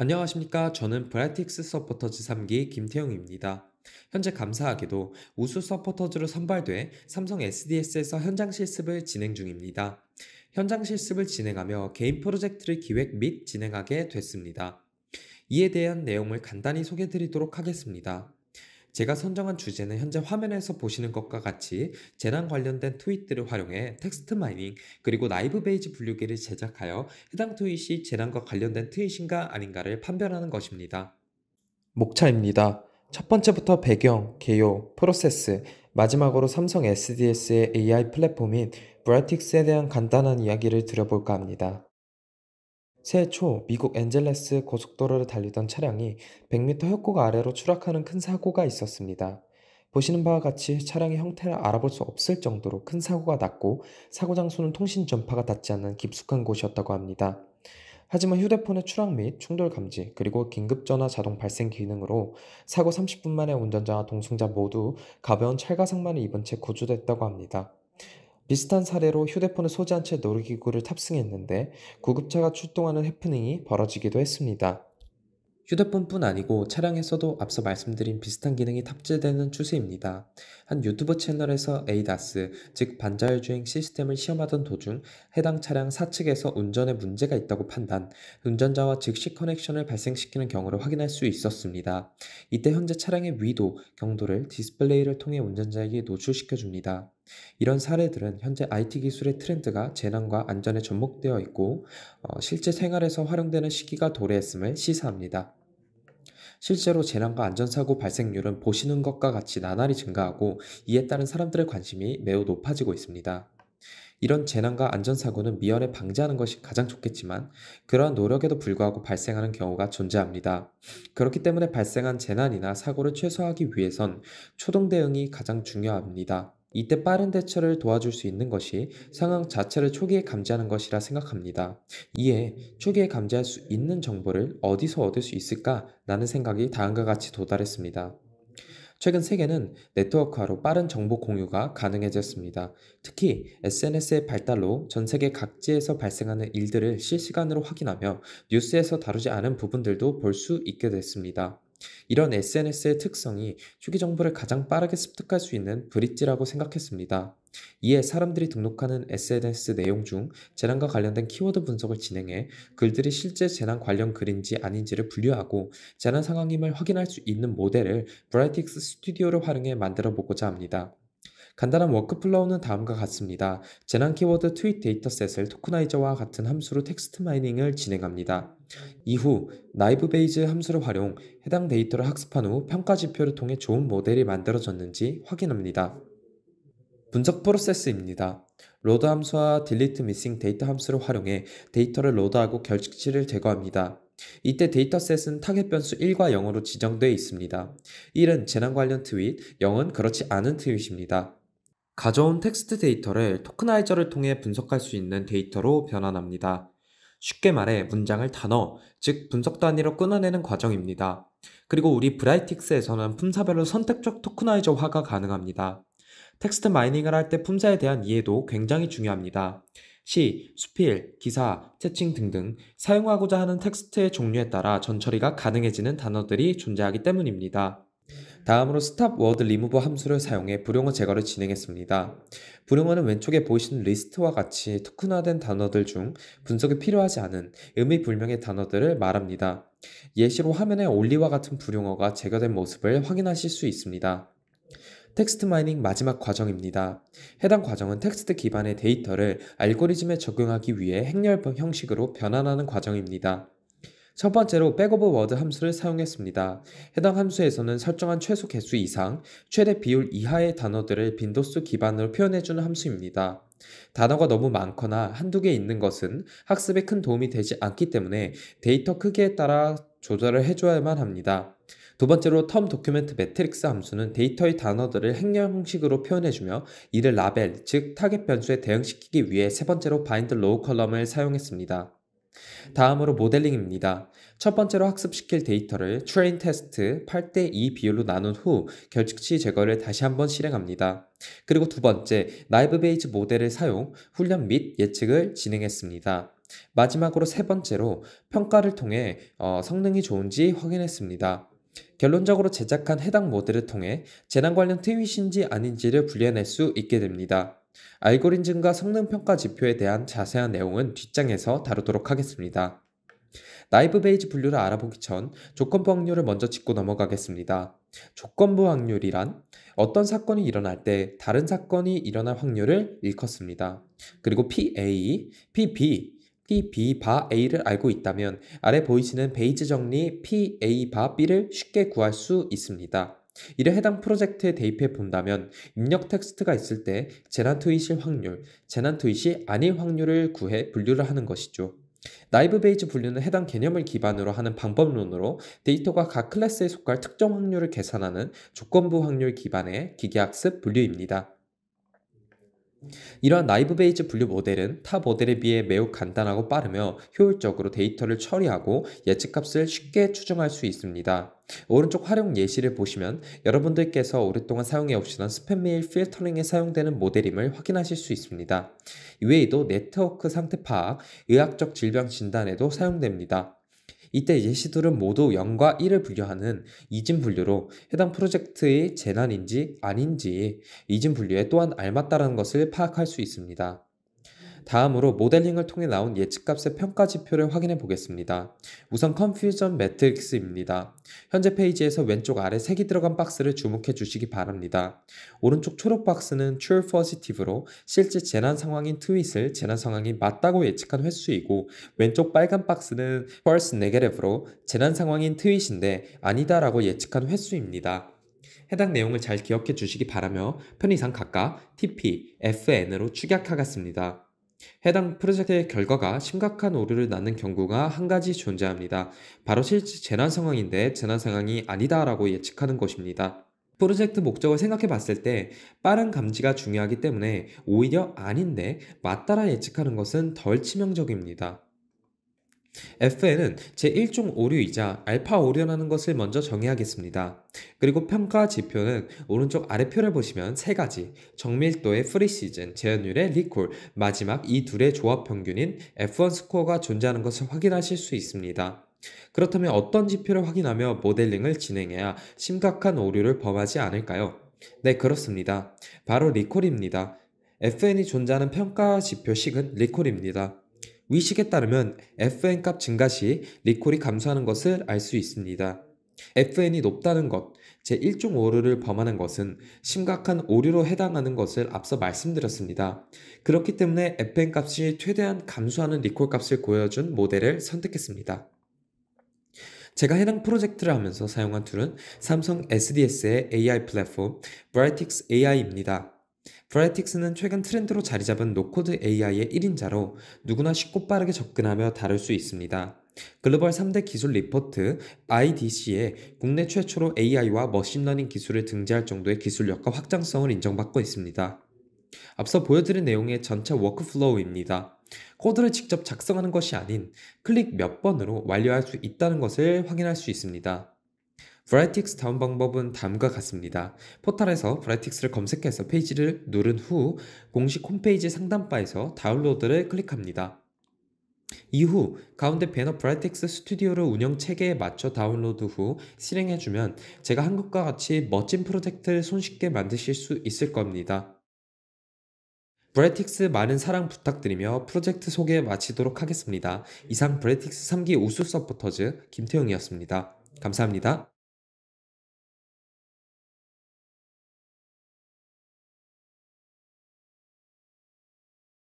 안녕하십니까. 저는 브라이틱스 서포터즈 3기 김태용입니다. 현재 감사하게도 우수 서포터즈로 선발돼 삼성 SDS에서 현장 실습을 진행 중입니다. 현장 실습을 진행하며 개인 프로젝트를 기획 및 진행하게 됐습니다. 이에 대한 내용을 간단히 소개드리도록 하겠습니다. 제가 선정한 주제는 현재 화면에서 보시는 것과 같이 재난 관련된 트윗들을 활용해 텍스트 마이닝 그리고 라이브 베이지 분류기를 제작하여 해당 트윗이 재난과 관련된 트윗인가 아닌가를 판별하는 것입니다. 목차입니다. 첫 번째부터 배경, 개요, 프로세스, 마지막으로 삼성 SDS의 AI 플랫폼인 브라이틱스에 대한 간단한 이야기를 드려볼까 합니다. 새해 초 미국 앤젤레스 고속도로를 달리던 차량이 100m 협곡 아래로 추락하는 큰 사고가 있었습니다. 보시는 바와 같이 차량의 형태를 알아볼 수 없을 정도로 큰 사고가 났고 사고 장소는 통신 전파가 닿지 않는 깊숙한 곳이었다고 합니다. 하지만 휴대폰의 추락 및 충돌 감지 그리고 긴급전화 자동 발생 기능으로 사고 30분 만에 운전자와 동승자 모두 가벼운 찰가상만을 입은 채 구조됐다고 합니다. 비슷한 사례로 휴대폰을 소지한 채 놀이기구를 탑승했는데 구급차가 출동하는 해프닝이 벌어지기도 했습니다. 휴대폰뿐 아니고 차량에서도 앞서 말씀드린 비슷한 기능이 탑재되는 추세입니다. 한 유튜브 채널에서 에이다스, 즉 반자율주행 시스템을 시험하던 도중 해당 차량 사측에서 운전에 문제가 있다고 판단, 운전자와 즉시 커넥션을 발생시키는 경우를 확인할 수 있었습니다. 이때 현재 차량의 위도, 경도를 디스플레이를 통해 운전자에게 노출시켜 줍니다. 이런 사례들은 현재 IT 기술의 트렌드가 재난과 안전에 접목되어 있고 실제 생활에서 활용되는 시기가 도래했음을 시사합니다. 실제로 재난과 안전사고 발생률은 보시는 것과 같이 나날이 증가하고 이에 따른 사람들의 관심이 매우 높아지고 있습니다. 이런 재난과 안전사고는 미연에 방지하는 것이 가장 좋겠지만 그러한 노력에도 불구하고 발생하는 경우가 존재합니다. 그렇기 때문에 발생한 재난이나 사고를 최소화하기 위해선 초동 대응이 가장 중요합니다. 이때 빠른 대처를 도와줄 수 있는 것이 상황 자체를 초기에 감지하는 것이라 생각합니다. 이에 초기에 감지할 수 있는 정보를 어디서 얻을 수 있을까? 라는 생각이 다음과 같이 도달했습니다. 최근 세계는 네트워크화로 빠른 정보 공유가 가능해졌습니다. 특히 SNS의 발달로 전 세계 각지에서 발생하는 일들을 실시간으로 확인하며 뉴스에서 다루지 않은 부분들도 볼 수 있게 됐습니다. 이런 SNS의 특성이 초기 정보를 가장 빠르게 습득할 수 있는 브릿지라고 생각했습니다. 이에 사람들이 등록하는 SNS 내용 중 재난과 관련된 키워드 분석을 진행해 글들이 실제 재난 관련 글인지 아닌지를 분류하고 재난 상황임을 확인할 수 있는 모델을 브라이틱스 스튜디오를 활용해 만들어 보고자 합니다. 간단한 워크플로우는 다음과 같습니다. 재난 키워드 트윗 데이터셋을 토크나이저와 같은 함수로 텍스트 마이닝을 진행합니다. 이후 나이브 베이즈 함수를 활용 해당 데이터를 학습한 후 평가 지표를 통해 좋은 모델이 만들어졌는지 확인합니다. 분석 프로세스입니다. 로드 함수와 딜리트 미싱 데이터 함수를 활용해 데이터를 로드하고 결측치를 제거합니다. 이때 데이터셋은 타겟 변수 1과 0으로 지정되어 있습니다. 1은 재난 관련 트윗, 0은 그렇지 않은 트윗입니다. 가져온 텍스트 데이터를 토크나이저를 통해 분석할 수 있는 데이터로 변환합니다. 쉽게 말해 문장을 단어, 즉 분석 단위로 끊어내는 과정입니다. 그리고 우리 브라이틱스에서는 품사별로 선택적 토크나이저화가 가능합니다. 텍스트 마이닝을 할 때 품사에 대한 이해도 굉장히 중요합니다. 시, 수필, 기사, 채칭 등등 사용하고자 하는 텍스트의 종류에 따라 전처리가 가능해지는 단어들이 존재하기 때문입니다. 다음으로 스탑 워드 리무버 함수를 사용해 불용어 제거를 진행했습니다. 불용어는 왼쪽에 보이시는 리스트와 같이 토큰화된 단어들 중 분석이 필요하지 않은 의미 불명의 단어들을 말합니다. 예시로 화면에 올리와 같은 불용어가 제거된 모습을 확인하실 수 있습니다. 텍스트 마이닝 마지막 과정입니다. 해당 과정은 텍스트 기반의 데이터를 알고리즘에 적용하기 위해 행렬 형식으로 변환하는 과정입니다. 첫 번째로 백오브 워드 함수를 사용했습니다. 해당 함수에서는 설정한 최소 개수 이상, 최대 비율 이하의 단어들을 빈도수 기반으로 표현해주는 함수입니다. 단어가 너무 많거나 한두 개 있는 것은 학습에 큰 도움이 되지 않기 때문에 데이터 크기에 따라 조절을 해줘야만 합니다. 두 번째로 텀 도큐멘트 매트릭스 함수는 데이터의 단어들을 행렬 형식으로 표현해주며 이를 라벨, 즉 타겟 변수에 대응시키기 위해 세 번째로 바인드 로우 컬럼을 사용했습니다. 다음으로 모델링입니다. 첫 번째로 학습시킬 데이터를 트레인 테스트 8대2 비율로 나눈 후 결측치 제거를 다시 한번 실행합니다. 그리고 두 번째, 나이브 베이즈 모델을 사용, 훈련 및 예측을 진행했습니다. 마지막으로 세 번째로 평가를 통해 성능이 좋은지 확인했습니다. 결론적으로 제작한 해당 모델을 통해 재난 관련 트윗인지 아닌지를 분류해낼 수 있게 됩니다. 알고리즘과 성능 평가 지표에 대한 자세한 내용은 뒷장에서 다루도록 하겠습니다. 나이브 베이지 분류를 알아보기 전 조건부 확률을 먼저 짚고 넘어가겠습니다. 조건부 확률이란 어떤 사건이 일어날 때 다른 사건이 일어날 확률을 일컫습니다. 그리고 PA, PB, PB 바 A를 알고 있다면 아래 보이시는 베이지 정리 PA 바 B를 쉽게 구할 수 있습니다. 이를 해당 프로젝트에 대입해 본다면 입력 텍스트가 있을 때 재난 트윗일 확률, 재난 트윗이 아닐 확률을 구해 분류를 하는 것이죠. 나이브 베이지 분류는 해당 개념을 기반으로 하는 방법론으로 데이터가 각 클래스에 속할 특정 확률을 계산하는 조건부 확률 기반의 기계학습 분류입니다. 이러한 나이브 베이지 분류 모델은 타 모델에 비해 매우 간단하고 빠르며 효율적으로 데이터를 처리하고 예측값을 쉽게 추정할 수 있습니다. 오른쪽 활용 예시를 보시면 여러분들께서 오랫동안 사용해 오시던 스팸 메일 필터링에 사용되는 모델임을 확인하실 수 있습니다. 이외에도 네트워크 상태 파악, 의학적 질병 진단에도 사용됩니다. 이때 예시들은 모두 0과 1을 분류하는 이진 분류로 해당 프로젝트의 재난인지 아닌지 이진 분류에 또한 알맞다는 것을 파악할 수 있습니다. 다음으로 모델링을 통해 나온 예측값의 평가 지표를 확인해 보겠습니다. 우선 컨퓨전 매트릭스입니다. 현재 페이지에서 왼쪽 아래 색이 들어간 박스를 주목해 주시기 바랍니다. 오른쪽 초록 박스는 true positive로 실제 재난 상황인 트윗을 재난 상황이 맞다고 예측한 횟수이고, 왼쪽 빨간 박스는 false negative로 재난 상황인 트윗인데 아니다라고 예측한 횟수입니다. 해당 내용을 잘 기억해 주시기 바라며 편의상 각각 TP, FN으로 축약하겠습니다. 해당 프로젝트의 결과가 심각한 오류를 낳는 경우가 한 가지 존재합니다. 바로 실제 재난 상황인데 재난 상황이 아니다라고 예측하는 것입니다. 프로젝트 목적을 생각해 봤을 때 빠른 감지가 중요하기 때문에 오히려 아닌데 맞다라 예측하는 것은 덜 치명적입니다. FN은 제1종 오류이자 알파 오류라는 것을 먼저 정의하겠습니다. 그리고 평가 지표는 오른쪽 아래 표를 보시면 세 가지, 정밀도의 프리시즌, 재현율의 리콜, 마지막 이 둘의 조합 평균인 F1 스코어가 존재하는 것을 확인하실 수 있습니다. 그렇다면 어떤 지표를 확인하며 모델링을 진행해야 심각한 오류를 범하지 않을까요? 네, 그렇습니다. 바로 리콜입니다. FN이 존재하는 평가 지표식은 리콜입니다. 위식에 따르면 FN 값 증가 시 리콜이 감소하는 것을 알 수 있습니다. FN이 높다는 것, 제1종 오류를 범하는 것은 심각한 오류로 해당하는 것을 앞서 말씀드렸습니다. 그렇기 때문에 FN 값이 최대한 감소하는 리콜 값을 보여준 모델을 선택했습니다. 제가 해당 프로젝트를 하면서 사용한 툴은 삼성 SDS의 AI 플랫폼 Brightix AI입니다. 브라이틱스는 최근 트렌드로 자리 잡은 노코드 AI의 1인자로 누구나 쉽고 빠르게 접근하며 다룰 수 있습니다. 글로벌 3대 기술 리포트 IDC에 국내 최초로 AI와 머신러닝 기술을 등재할 정도의 기술력과 확장성을 인정받고 있습니다. 앞서 보여드린 내용의 전체 워크플로우입니다. 코드를 직접 작성하는 것이 아닌 클릭 몇 번으로 완료할 수 있다는 것을 확인할 수 있습니다. 브라이틱스 다운 방법은 다음과 같습니다. 포털에서 브라이틱스를 검색해서 페이지를 누른 후 공식 홈페이지 상단바에서 다운로드를 클릭합니다. 이후 가운데 배너 브라이틱스 스튜디오를 운영 체계에 맞춰 다운로드 후 실행해주면 제가 한 것과 같이 멋진 프로젝트를 손쉽게 만드실 수 있을 겁니다. 브라이틱스 많은 사랑 부탁드리며 프로젝트 소개 마치도록 하겠습니다. 이상 브라이틱스 3기 우수 서포터즈 김태용이었습니다. 감사합니다.